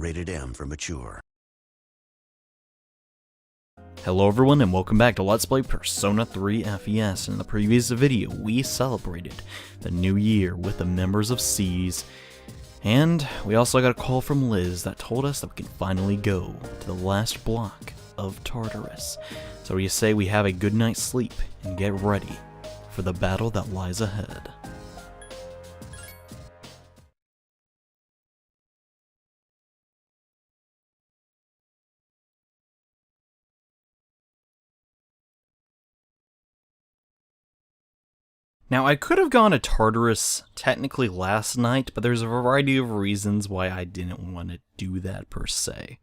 Rated M for mature. Hello everyone and welcome back to Let's Play Persona 3 FES. In the previous video, we celebrated the new year with the members of SEAS, and we also got a call from Liz that told us that we can finally go to the last block of Tarturus. So you say we have a good night's sleep and get ready for the battle that lies ahead. Now, I could have gone to Tartarus technically last night, but there's a variety of reasons why I didn't want to do that per se.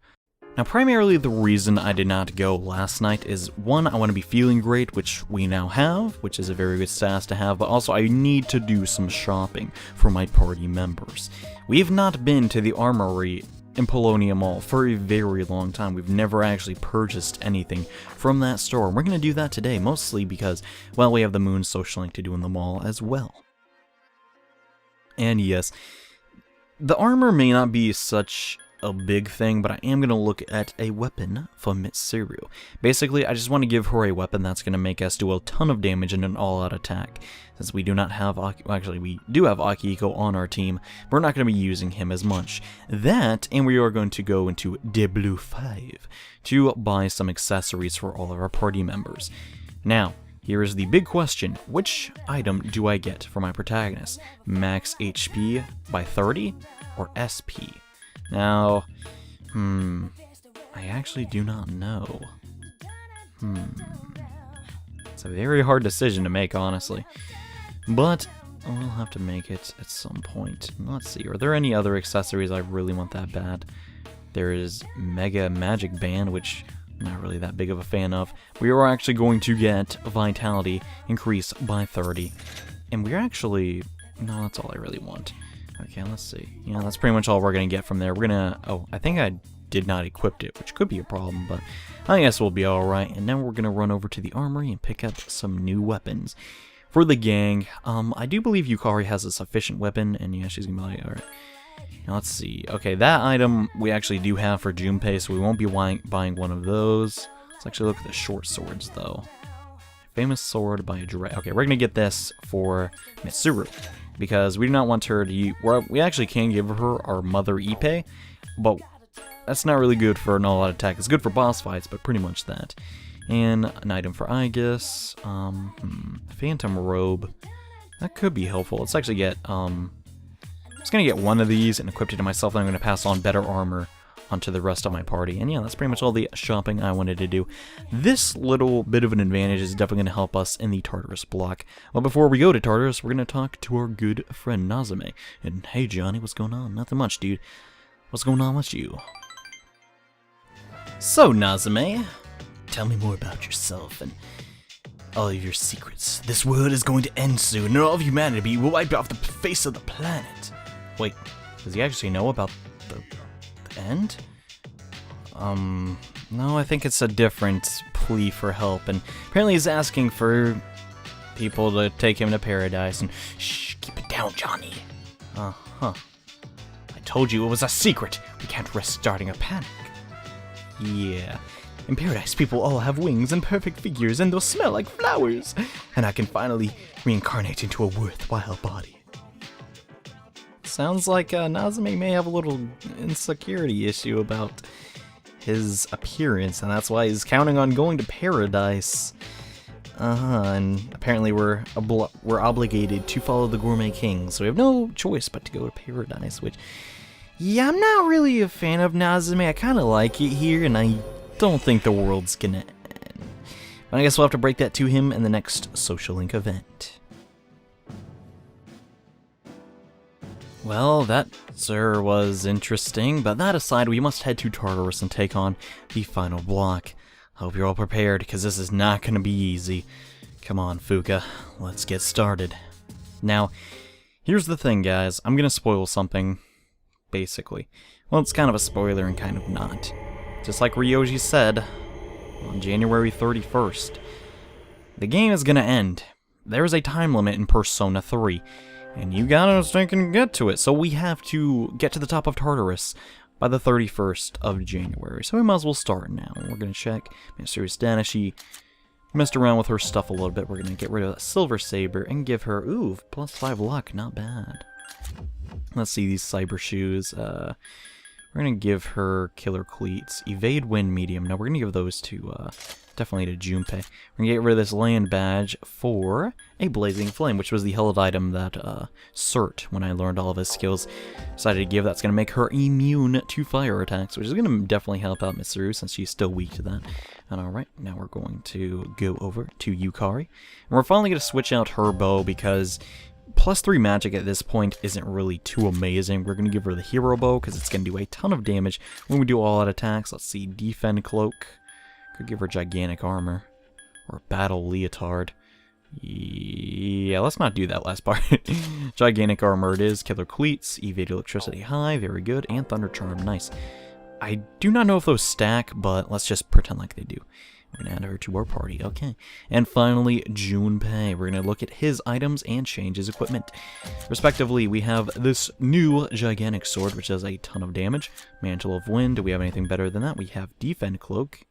Now, primarily the reason I did not go last night is, one, I want to be feeling great, which we now have, which is a very good status to have, but also I need to do some shopping for my party members. We have not been to the armory in Polonia Mall for a very long time. We've never actually purchased anything from that store. We're going to do that today, mostly because, well, we have the Moon Social Link to do in the mall as well. And yes, the armor may not be such a big thing, but I am going to look at a weapon for Mitsuru. Basically, I just want to give her a weapon that's going to make us do a ton of damage in an all-out attack. Since we do not have, actually we do have Akihiko on our team, we're not going to be using him as much. That, and we are going to go into De Blue 5 to buy some accessories for all of our party members. Now, here is the big question: which item do I get for my protagonist? Max HP by 30 or SP? Now, I actually do not know. It's a very hard decision to make, honestly. But we'll have to make it at some point. Let's see, are there any other accessories I really want that bad? There is Mega Magic Band, which I'm not really that big of a fan of. We are actually going to get Vitality increased by 30. And we're actually... no, that's all I really want. Okay, let's see. Yeah, that's pretty much all we're going to get from there. We're going to... oh, I think I did not equip it, which could be a problem, but I guess we'll be alright. And now we're going to run over to the armory and pick up some new weapons for the gang. I do believe Yukari has a sufficient weapon, and yeah, she's going to be like, alright. Now let's see. Okay, that item we actually do have for Junpei, so we won't be buying one of those. Let's actually look at the short swords, though. Famous sword by a dragon. Okay, we're going to get this for Mitsuru, because we do not want her to use... we actually can give her our Mother Ippei, but that's not really good for an all-out attack. It's good for boss fights, but pretty much that. And an item for Aegis, Phantom Robe. That could be helpful. Let's actually get, I'm just going to get one of these and equip it to myself, and I'm going to pass on better armor onto the rest of my party. And yeah, that's pretty much all the shopping I wanted to do. This little bit of an advantage is definitely going to help us in the Tartarus block. Well, before we go to Tartarus, we're going to talk to our good friend Nazame. And hey Johnny, what's going on? Nothing much, dude. What's going on with you? So Nazame, tell me more about yourself and all of your secrets. This world is going to end soon, and all of humanity will wipe off the face of the planet. Wait, does he actually know about the end? No, I think it's a different plea for help, and apparently he's asking for people to take him to paradise, and shh, keep it down, Johnny. I told you it was a secret. We can't risk starting a panic. Yeah. In paradise, people all have wings and perfect figures, and they'll smell like flowers. And I can finally reincarnate into a worthwhile body. Sounds like Nazame may have a little insecurity issue about his appearance, and that's why he's counting on going to paradise. And apparently we're obligated to follow the Gourmet King, so we have no choice but to go to paradise, which... yeah, I'm not really a fan of Nazame. I kind of like it here, and I don't think the world's gonna end. But I guess we'll have to break that to him in the next Social Link event. Well, that, sir, was interesting, but that aside, we must head to Tartarus and take on the final block. I hope you're all prepared, because this is not going to be easy. Come on, Fuka, let's get started. Now, here's the thing, guys. I'm going to spoil something, basically. Well, it's kind of a spoiler and kind of not. Just like Ryoji said, on January 31st, the game is going to end. There's a time limit in Persona 3. And you gotta think and get to it. So we have to get to the top of Tartarus by the 31st of January. So we might as well start now. We're going to check Mitsuru status. She messed around with her stuff a little bit. We're going to get rid of that Silver Saber and give her, ooh, +5 luck. Not bad. Let's see these Cyber Shoes. We're going to give her Killer Cleats. Evade Wind Medium. No, we're going to give those to, definitely to Junpei. We're going to get rid of this Land Badge for a Blazing Flame, which was the held item that Cert, when I learned all of his skills, decided to give. That's going to make her immune to fire attacks, which is going to definitely help out Mitsuru since she's still weak to that. And alright, now we're going to go over to Yukari. And we're finally going to switch out her bow because +3 magic at this point isn't really too amazing. We're going to give her the Hero Bow because it's going to do a ton of damage when we do all-out attacks. Let's see, Defend Cloak. Could give her Gigantic Armor. Or Battle Leotard. Yeah, let's not do that last part. Gigantic Armor it is. Killer Cleats. Evade Electricity High. Very good. And Thunder Charm. Nice. I do not know if those stack, but let's just pretend like they do. We're going to add her to our party. Okay. And finally, Junpei. We're going to look at his items and change his equipment. Respectively, we have this new Gigantic Sword, which does a ton of damage. Mantle of Wind. Do we have anything better than that? We have Defend Cloak,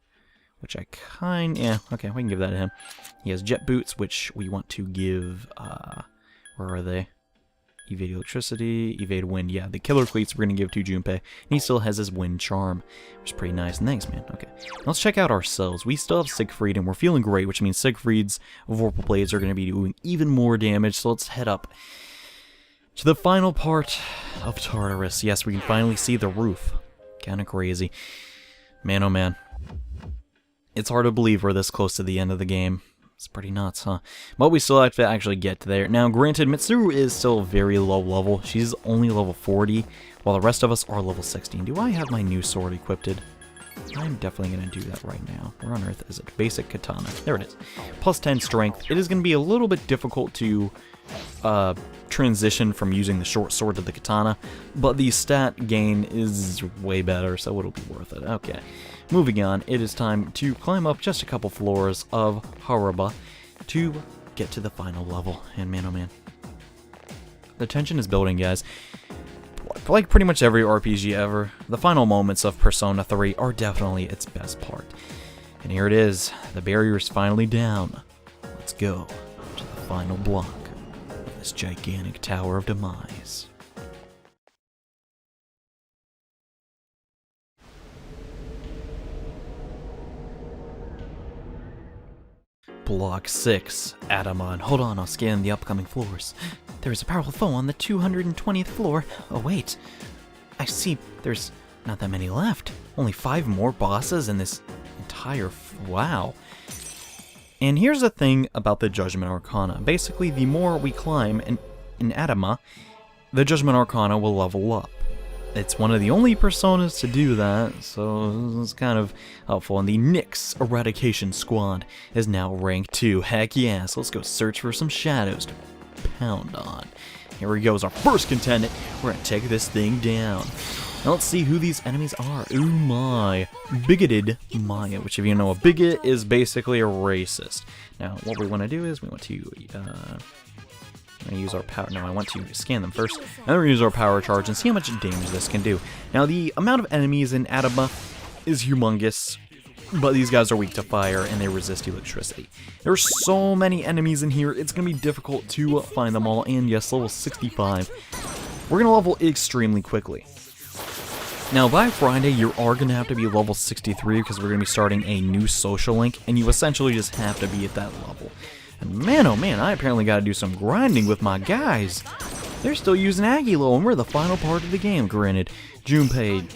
which I yeah, okay, we can give that to him. He has Jet Boots, which we want to give, where are they? Evade Electricity, Evade Wind. Yeah, the Killer Cleats we're going to give to Junpei. And he still has his Wind Charm, which is pretty nice. And thanks, man. Okay. Let's check out ourselves. We still have Siegfried, and we're feeling great, which means Siegfried's Vorpal Blades are going to be doing even more damage. So let's head up to the final part of Tartarus. Yes, we can finally see the roof. Kind of crazy. Man, oh man. It's hard to believe we're this close to the end of the game. It's pretty nuts, huh? But we still have to actually get there. Now, granted, Mitsuru is still very low level. She's only level 40, while the rest of us are level 16. Do I have my new sword equipped? I'm definitely going to do that right now. Where on earth is it? Basic Katana. There it is. +10 strength. It is going to be a little bit difficult to transition from using the short sword to the katana, but the stat gain is way better, so it'll be worth it. Okay. Moving on, it is time to climb up just a couple floors of Haraba to get to the final level. And man, oh man. The tension is building, guys. Like pretty much every RPG ever, the final moments of Persona 3 are definitely its best part. And here it is. The barrier is finally down. Let's go to the final block of this gigantic Tower of Demise. Block 6, Adama. And hold on, I'll scan the upcoming floors. There is a powerful foe on the 220th floor. Oh wait, I see there's not that many left. Only 5 more bosses in this entire... wow. And here's the thing about the Judgment Arcana. Basically, the more we climb in Adama, the Judgment Arcana will level up. It's one of the only personas to do that, so it's kind of helpful. And the Nyx Eradication Squad is now rank 2. Heck yeah, so let's go search for some shadows to pound on. Here we go, as our first contendant. We're gonna take this thing down. Now let's see who these enemies are. Ooh my, Bigoted Maya, which if you know, a bigot is basically a racist. Now what we want to do is we want to I'm going to use our power. No, I want to scan them first. And then we're going to use our power charge and see how much damage this can do. Now, the amount of enemies in Adama is humongous, but these guys are weak to fire and they resist electricity. There are so many enemies in here, it's going to be difficult to find them all. And yes, level 65. We're going to level extremely quickly. Now, by Friday, you are going to have to be level 63 because we're going to be starting a new social link, and you essentially just have to be at that level. And man, oh man, I apparently got to do some grinding with my guys. They're still using Agilo, and we're the final part of the game. Granted, Junpei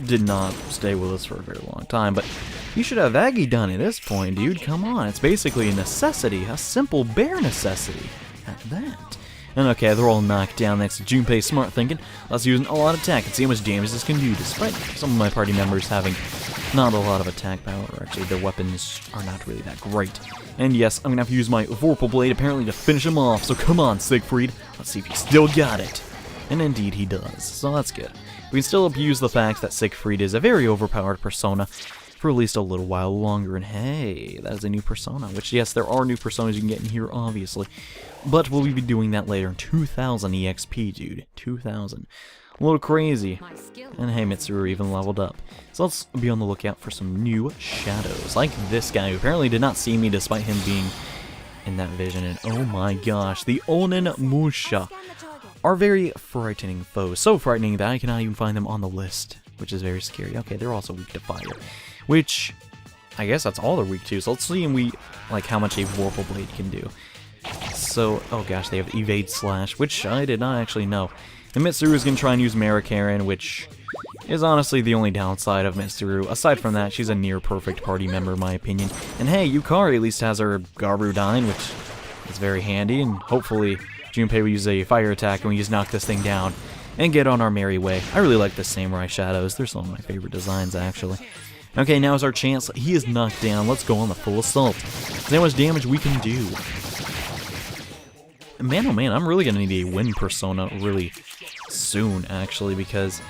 did not stay with us for a very long time, but you should have Aggie done at this point, dude. Come on, it's basically a necessity, a simple bare necessity at that. And okay, they're all knocked down thanks to Junpei's smart thinking. Let's use an all-out attack and see how much damage this can do, despite some of my party members having not a lot of attack power, or actually their weapons are not really that great. And yes, I'm going to have to use my Vorpal Blade apparently to finish him off, so come on, Siegfried. Let's see if he still got it. And indeed he does, so that's good. We can still abuse the fact that Siegfried is a very overpowered persona for at least a little while longer, and hey, that is a new persona, which yes, there are new personas you can get in here, obviously. But we'll be doing that later. 2,000 EXP, dude. 2,000. A little crazy. And hey, Mitsuru even leveled up. So let's be on the lookout for some new shadows. Like this guy, who apparently did not see me despite him being in that vision. And oh my gosh, the Onin Musha are very frightening foes. So frightening that I cannot even find them on the list, which is very scary. Okay, they're also weak to fire, which I guess that's all they're weak to. So let's see like how much a Vorpal Blade can do. So, oh gosh, they have Evade Slash, which I did not actually know. And Mitsuru is going to try and use Marikarin, which is honestly the only downside of Mitsuru. Aside from that, she's a near-perfect party member, in my opinion. And hey, Yukari at least has her Garurdyne, which is very handy, and hopefully Junpei will use a fire attack and we just knock this thing down and get on our merry way. I really like the Samurai Shadows. They're some of my favorite designs, actually. Okay, now is our chance. He is knocked down. Let's go on the full assault. See how much damage we can do. Man, oh man, I'm really going to need a wind persona really soon, actually, because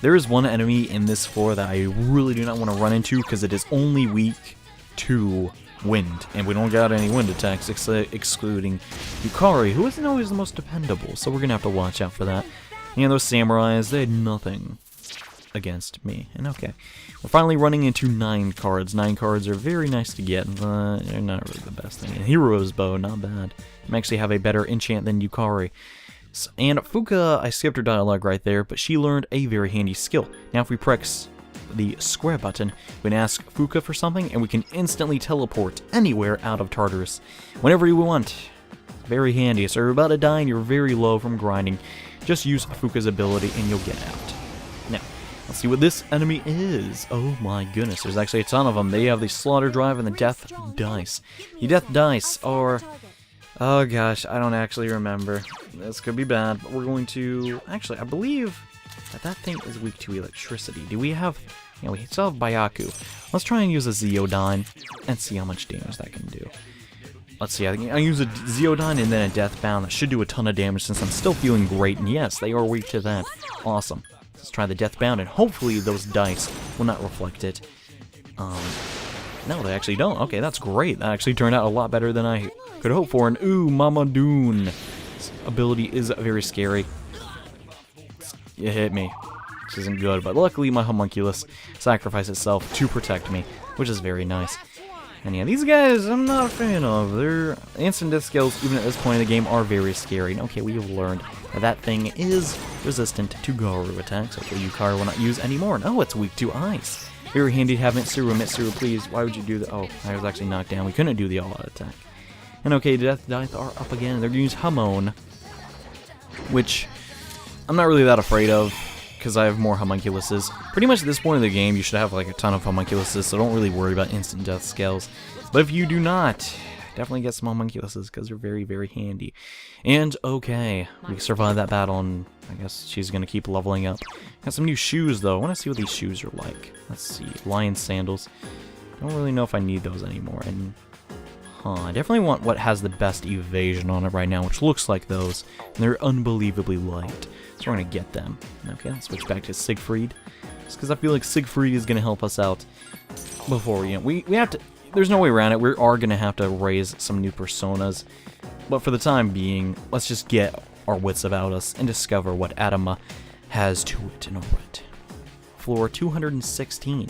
there is one enemy in this floor that I really do not want to run into because it is only weak to wind, and we don't got any wind attacks excluding Yukari, who isn't always the most dependable, so we're going to have to watch out for that. And those samurais, they had nothing against me, and okay. We're finally running into 9 cards. 9 cards are very nice to get, but they're not really the best thing. And Hero's Bow, not bad. I actually have a better enchant than Yukari. And Fuka, I skipped her dialogue right there, but she learned a very handy skill. Now if we press the square button, we can ask Fuka for something, and we can instantly teleport anywhere out of Tartarus, whenever you want. Very handy. So you're about to die and you're very low from grinding. Just use Fuka's ability and you'll get out. Now, let's see what this enemy is. Oh my goodness, there's actually a ton of them. They have the Slaughter Drive and the Death Dice. The Death Dice are... oh gosh, I don't actually remember. This could be bad, but we're going to... actually, I believe that thing is weak to electricity. Do we have... yeah, we still have Byaku. Let's try and use a Zeodyne and see how much damage that can do. Let's see, I think I'll use a Zeodyne and then a Deathbound. That should do a ton of damage since I'm still feeling great. And yes, they are weak to that. Awesome. Let's try the Deathbound, and hopefully those dice will not reflect it. No, they actually don't. Okay, that's great. That actually turned out a lot better than I could hope for. And ooh, Mamadoon. This ability is very scary. It hit me. This isn't good, but luckily my homunculus sacrificed itself to protect me, which is very nice. And yeah, these guys I'm not a fan of. Their instant death skills, even at this point in the game, are very scary. And okay, we have learned that thing is resistant to Garu attacks. Okay, Yukari will not use anymore. No, it's weak to ice. Very handy to have Mitsuru. Mitsuru, please, why would you do that? Oh, I was actually knocked down. We couldn't do the all-out attack. And okay, Death Dice are up again. They're going to use Hamon, which I'm not really that afraid of, because I have more homunculuses. Pretty much at this point in the game, you should have like a ton of homunculuses, so don't really worry about instant death skills. But if you do not, definitely get some homunculuses, because they're very, very handy. And okay, we survived that battle, and I guess she's going to keep leveling up. Got some new shoes, though. I want to see what these shoes are like. Let's see. Lion sandals. I don't really know if I need those anymore. And I definitely want what has the best evasion on it right now, which looks like those. And they're unbelievably light. So we're going to get them. Okay, let's switch back to Siegfried. Just because I feel like Siegfried is going to help us out before, we have to... there's no way around it. We are going to have to raise some new personas. But for the time being, let's just get our wits about us and discover what Adama has to it. And alright. Floor 216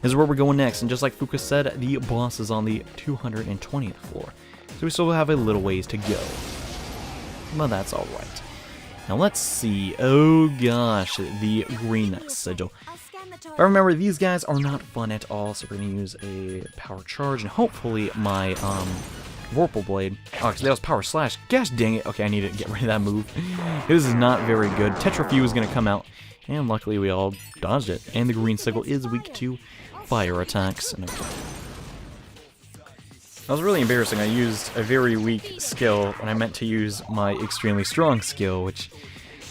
is where we're going next. And just like Fuka said, the boss is on the 220th floor. So we still have a little ways to go. But that's alright. Now let's see. Oh gosh, the green sigil. If I remember, these guys are not fun at all, so we're going to use a power charge, and hopefully my Vorpal Blade. Oh, because that was power slash. Gosh dang it. Okay, I need to get rid of that move. This is not very good. Tetrafuse is going to come out, and luckily we all dodged it. And the green sigil is weak to fire attacks. And okay. That was really embarrassing. I used a very weak skill when I meant to use my extremely strong skill, which,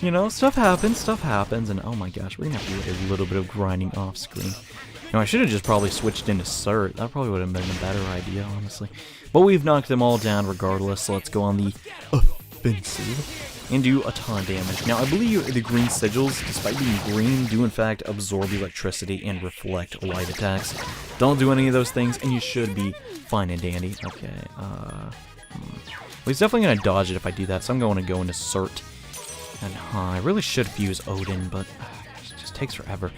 you know, stuff happens, and oh my gosh, we're gonna have to do a little bit of grinding off screen. You know, I should have just probably switched into Cert. That probably would have been a better idea, honestly. But we've knocked them all down regardless, so let's go on the offensive and do a ton of damage. Now, I believe the green sigils, despite being green, do in fact absorb electricity and reflect light attacks. Don't do any of those things, and you should be fine and dandy. Okay, well, he's definitely going to dodge it if I do that, so I'm going to go into Cert. And I really should fuse Odin, but it just takes forever.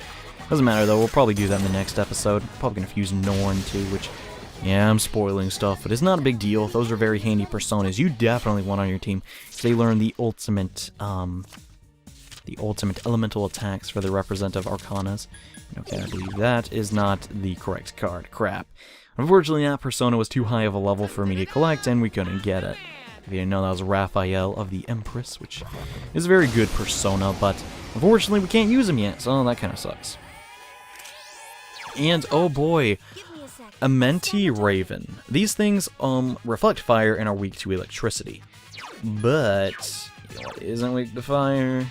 Doesn't matter though, we'll probably do that in the next episode. Probably gonna fuse Norn too, which, yeah, I'm spoiling stuff, but it's not a big deal. Those are very handy personas you definitely want on your team. They learn the ultimate elemental attacks for the representative arcanas. Okay, I believe that is not the correct card. Crap. Unfortunately, that persona was too high of a level for me to collect, and we couldn't get it. If you didn't know, that was Raphael of the Empress, which is a very good persona, but unfortunately we can't use him yet, so that kind of sucks. And, oh boy, Amenti Raven. These things reflect fire and are weak to electricity. But, you know what isn't weak to fire?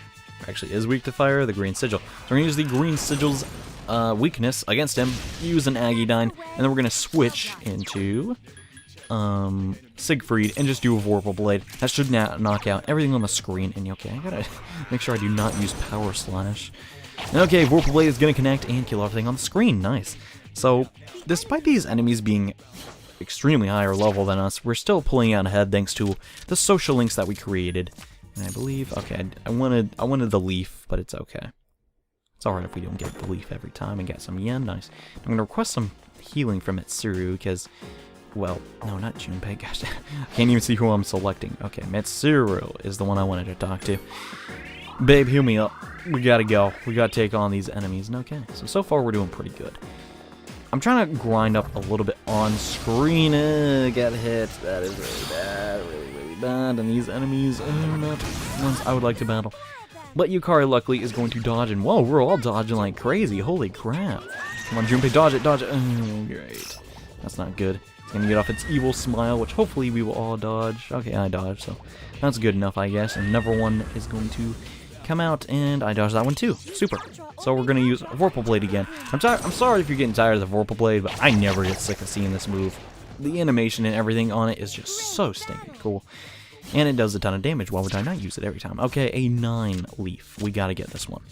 Actually is weak to fire, the Green Sigil. So we're going to use the Green Sigil's weakness against him, use an Agidyne, and then we're going to switch into Siegfried and just do a Vorpal Blade. That should knock out everything on the screen. And okay, I gotta make sure I do not use Power Slash. Okay, Vorpal Blade is gonna connect and kill everything on the screen. Nice. So, despite these enemies being extremely higher level than us, we're still pulling out ahead thanks to the social links that we created. And I believe, okay, I wanted the leaf, but it's okay. It's alright if we don't get the leaf every time and get some yen. Nice. I'm gonna request some healing from Mitsuru because, well, no, not Junpei, gosh, I can't even see who I'm selecting. Okay, Mitsuru is the one I wanted to talk to. Babe, heal me up. We gotta go. We gotta take on these enemies. And okay, so far we're doing pretty good. I'm trying to grind up a little bit on screen. Got hit. That is really bad, really bad. And these enemies are not ones I would like to battle. But Yukari, luckily, is going to dodge. And whoa, we're all dodging like crazy. Holy crap. Come on, Junpei, dodge it, dodge it. Oh, great. That's not good. It's gonna get off its evil smile, which hopefully we will all dodge. Okay, I dodged, so that's good enough, I guess. And another one is going to come out, and I dodged that one too. Super. So we're gonna use Vorpal Blade again. I'm sorry if you're getting tired of the Vorpal Blade, but I never get sick of seeing this move. The animation and everything on it is just so stinking cool. And it does a ton of damage. Why would I not use it every time? Okay, a 9 leaf. We gotta get this one.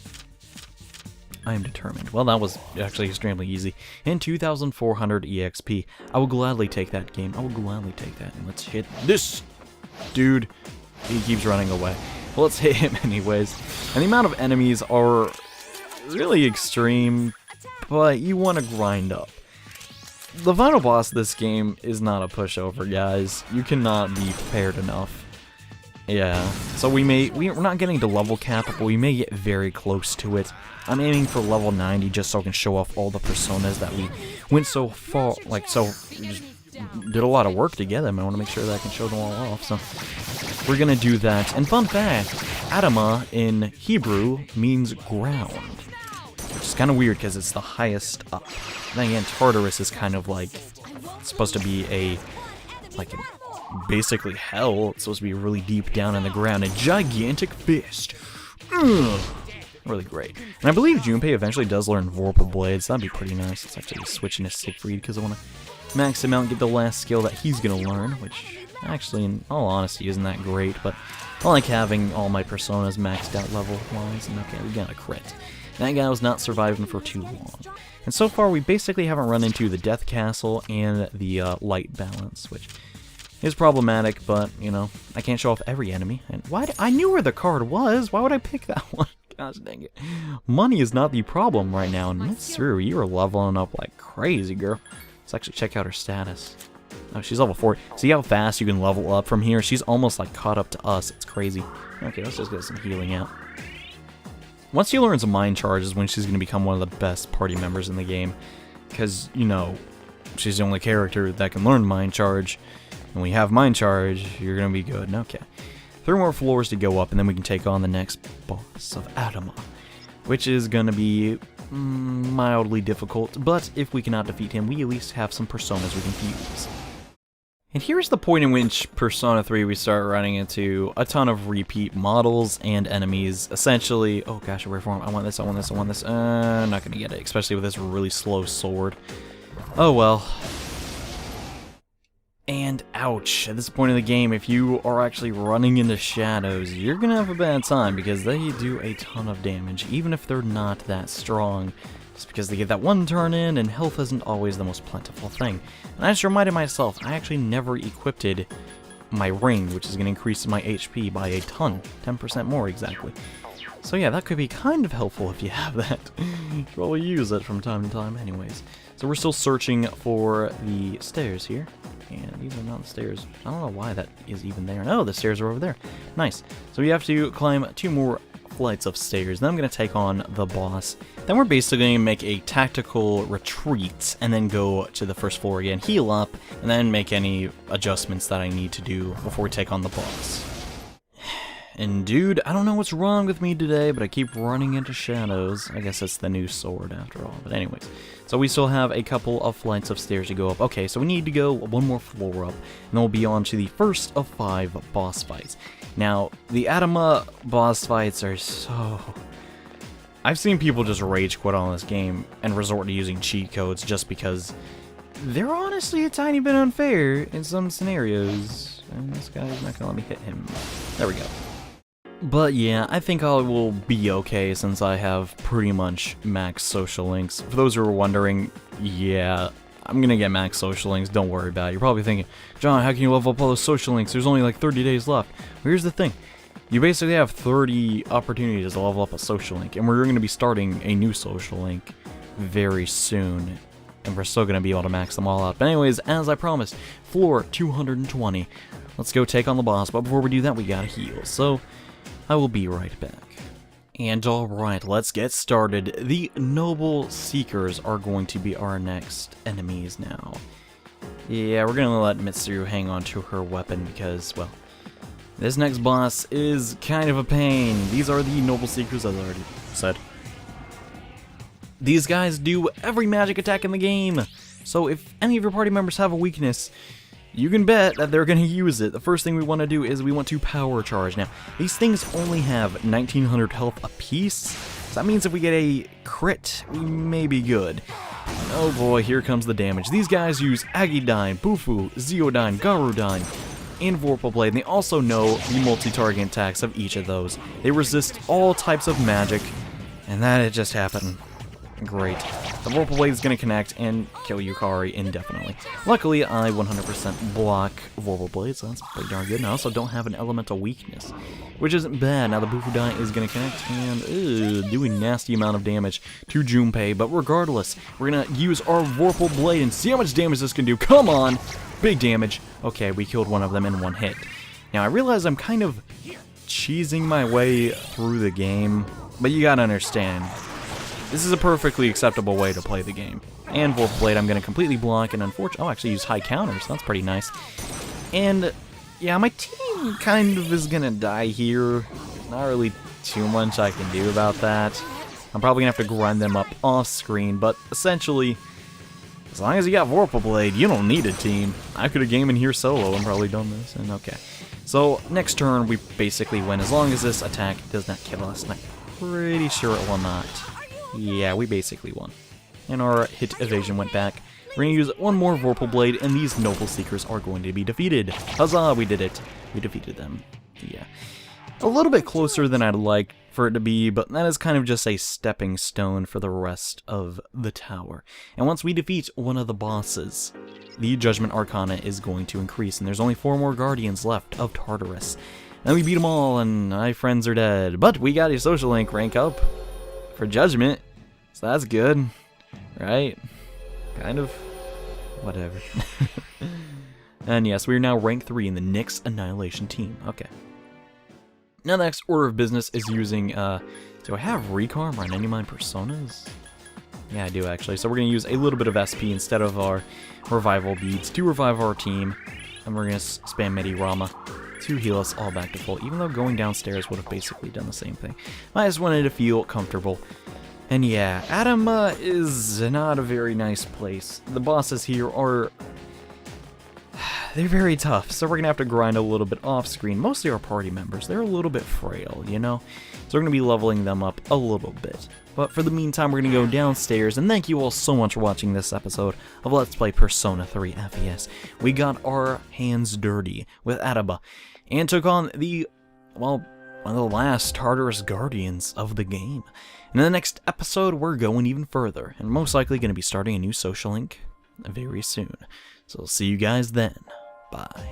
I am determined. Well, that was actually extremely easy. And 2,400 EXP. I will gladly take that game. I will gladly take that. And let's hit this dude. He keeps running away. Well, let's hit him anyways. And the amount of enemies are really extreme, but you want to grind up. The final boss of this game is not a pushover, guys. You cannot be prepared enough. Yeah, so we're not getting to level cap, but we may get very close to it. I'm aiming for level 90 just so I can show off all the personas that we went so far, like, so we just did a lot of work together, and I want to make sure that I can show them all off, so we're gonna do that. And fun fact, Adama in Hebrew means ground, which is kind of weird because it's the highest up. Then again, Tarturus is kind of like, it's supposed to be basically hell. It's supposed to be really deep down in the ground. A gigantic fist. Really great. And I believe Junpei eventually does learn Vorpal Blades. That'd be pretty nice. Let's actually switch into Siegfried because I want to max him out and get the last skill that he's going to learn, which actually, in all honesty, isn't that great, but I like having all my personas maxed out level-wise. And okay, we got a crit. That guy was not surviving for too long. And so far, we basically haven't run into the Death Castle and the Light Balance, which is problematic, but, you know, I can't show off every enemy. And I knew where the card was. Why would I pick that one? Gosh dang it. Money is not the problem right now, and Mitsuru, you are leveling up like crazy, girl. Let's actually check out her status. Oh, she's level 4. See how fast you can level up from here? She's almost like caught up to us. It's crazy. Okay, let's just get some healing out. Once she learns a Mind Charge is when she's going to become one of the best party members in the game. Because, you know, she's the only character that can learn Mind Charge. When we have Mind Charge, you're going to be good. Okay. 3 more floors to go up, and then we can take on the next boss of Adama, which is going to be mildly difficult, but if we cannot defeat him, we at least have some personas we can fuse. And here's the point in which Persona 3 we start running into a ton of repeat models and enemies. Essentially, oh gosh, where form? I want this, I want this, I want this. I'm not going to get it, especially with this really slow sword. Oh well. And ouch, at this point in the game, if you are actually running into shadows, you're gonna have a bad time because they do a ton of damage, even if they're not that strong. Just because they get that one turn in, and health isn't always the most plentiful thing. And I just reminded myself, I actually never equipped my ring, which is going to increase my HP by a ton, 10% more exactly. So yeah, that could be kind of helpful if you have that. You should probably use it from time to time anyways. So we're still searching for the stairs here. And these are not the stairs. I don't know why that is even there. No, the stairs are over there. Nice. So we have to climb 2 more flights of stairs. Then I'm going to take on the boss. Then we're basically going to make a tactical retreat and then go to the first floor again, heal up, and then make any adjustments that I need to do before we take on the boss. And dude, I don't know what's wrong with me today, but I keep running into shadows. I guess it's the new sword after all. But anyways, so we still have a couple of flights of stairs to go up. Okay, so we need to go 1 more floor up, and then we'll be on to the first of 5 boss fights. Now, the Adama boss fights are so... I've seen people just rage quit on this game and resort to using cheat codes just because they're honestly a tiny bit unfair in some scenarios. And this guy's not gonna let me hit him. There we go. But yeah, I think I will be okay since I have pretty much max social links. For those who are wondering, yeah, I'm gonna get max social links, don't worry about it. You're probably thinking, John, how can you level up all those social links? There's only like 30 days left. Well, here's the thing. You basically have 30 opportunities to level up a social link, and we're going to be starting a new social link very soon, and we're still going to be able to max them all out. But anyways, as I promised, floor 220. Let's go take on the boss, but before we do that, we gotta heal. So, I will be right back. And alright, let's get started. The Noble Seekers are going to be our next enemies now. Yeah, we're going to let Mitsuru hang on to her weapon because, well, this next boss is kind of a pain. These are the Noble Seekers, as I already said. These guys do every magic attack in the game. So if any of your party members have a weakness, you can bet that they're going to use it. The first thing we want to do is we want to power charge. Now, these things only have 1900 health apiece. So that means if we get a crit, we may be good. And oh boy, here comes the damage. These guys use Agidyne, Bufu, Zeodyne, Garudyne, and Vorpal Blade, and they also know the multi-target attacks of each of those. They resist all types of magic, and that had just happened. Great. The Vorpal Blade is going to connect and kill Yukari indefinitely. Luckily, I 100% block Vorpal Blade, so that's pretty darn good. And I also don't have an elemental weakness, which isn't bad. Now the Bufudai is going to connect and do a nasty amount of damage to Junpei, but regardless, we're going to use our Vorpal Blade and see how much damage this can do. Come on! Big damage. Okay, we killed one of them in 1 hit. Now, I realize I'm kind of cheesing my way through the game, but you gotta understand, this is a perfectly acceptable way to play the game. And Vorpal Blade I'm going to completely block, and unfortunately, actually use high counters, that's pretty nice. And, yeah, my team kind of is going to die here. Not really too much I can do about that. I'm probably going to have to grind them up off screen, but essentially, as long as you got Vorpal Blade, you don't need a team. I could have game in here solo and probably done this, and okay. So, next turn, we basically win, as long as this attack does not kill us, and I'm pretty sure it will not. Yeah, we basically won. And our hit evasion went back. We're going to use 1 more Vorpal Blade, and these Noble Seekers are going to be defeated. Huzzah, we did it. We defeated them. Yeah. A little bit closer than I'd like for it to be, but that is kind of just a stepping stone for the rest of the tower. And once we defeat one of the bosses, the Judgment Arcana is going to increase, and there's only 4 more Guardians left of Tartarus. And we beat them all, and my friends are dead. But we got a social link rank up for Judgment, so that's good, right? Kind of. Whatever. And yes, we are now rank 3 in the Nyx Annihilation team. Okay. Now the next order of business is using, do I have Recarm on any of my personas? Yeah, I do actually. So we're going to use a little bit of SP instead of our revival beads to revive our team. And we're going to spam Medi Rama to heal us all back to full, even though going downstairs would have basically done the same thing. I just wanted to feel comfortable. And yeah, Adama is not a very nice place. The bosses here are... they're very tough, so we're going to have to grind a little bit off screen. Mostly our party members, they're a little bit frail, you know? So we're going to be leveling them up a little bit. But for the meantime, we're going to go downstairs, and thank you all so much for watching this episode of Let's Play Persona 3 FES. We got our hands dirty with Adama, and took on the, well, one of the last Tartarus Guardians of the game. And in the next episode, we're going even further, and most likely going to be starting a new social link very soon. So I'll see you guys then. Bye.